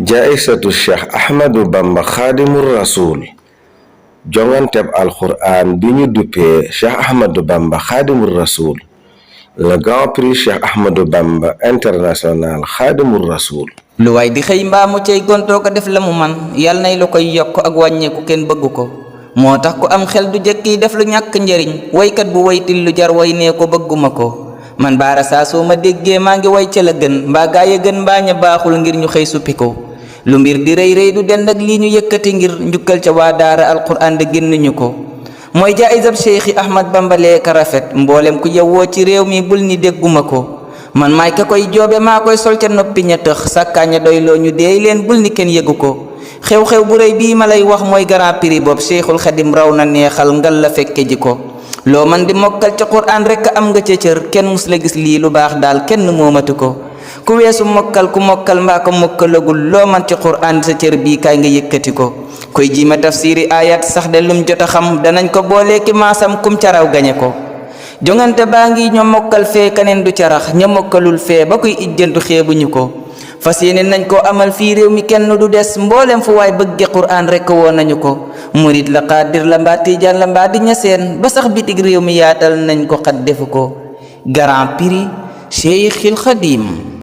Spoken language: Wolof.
jaisatu Cheikh Ahmadou Bamba Khadimur Rasoul jonganteb alquran bi ñu duppee Cheikh Ahmadou Bamba Khadimur Rasoul le grand prix Cheikh Ahmadou Bamba international Khadimur Rasoul. lu waay di xëy mbaa mu cay gontoo ko def la mu man yàlla nay lu koy yokk ak wàññeeku kenn bëgg ko moo tax ku am xel du jëkki def lu ñàkk njëriñ waykat bu waytil lu jar way nee ko bëgguma ko man baara saa soo ma déggee maa ngi way ca la gën mbaa gaa ya gën mbaa ña baaxul ngir ñu xëy suppi ko lu mbir di rëy rëy du dend ak lii ñu yëkkati ngir njukkal ca waa daara alquran de génn ñu ko mooy jaayisab Cheikh Ahmad Bamba lee ka rafet mboolem ku yewwoo ci réew mi bul ni dégguma ko man maay ka koy joobe maa koy sol ca noppi ña tëx sàkkaaña doy loo ñu deey leen bul ni kenn yëgu ko xew-xew bu rëy bii ma lay wax mooy grand prix boobu Cheikhul Khadim raw na neexal ngal la fekke ji ko loo man di mokkal ca Qur'an rekk am nga ca cër kenn mus la gis lii lu baax daal kenn moomatu ko ku weesu mokkal ku mokkal mbaa ko mokkalagul loo man ci Qur'an sa cër bii kaay nga yëkkati ko koy jiima tafsiri ayat sax de lum jot a xam danañ ko boolee ki maasam kum caraw gañe ko jongante baa ngi ñoo mokkal fee kaneen du carax ña mokkalul fee ba koy ijjantu xeebuñu ko fas yéene nañ koo amal fii réew mi kenn du des mboolem fu waay bëgge Qur'an rekk woon nañu ko murit la xaadir la mbaa tijaan la mbaa di ñaseen ba sax bitig réew mi yaatal nañ ko xat defu ko grand prix Cheikhul Khadim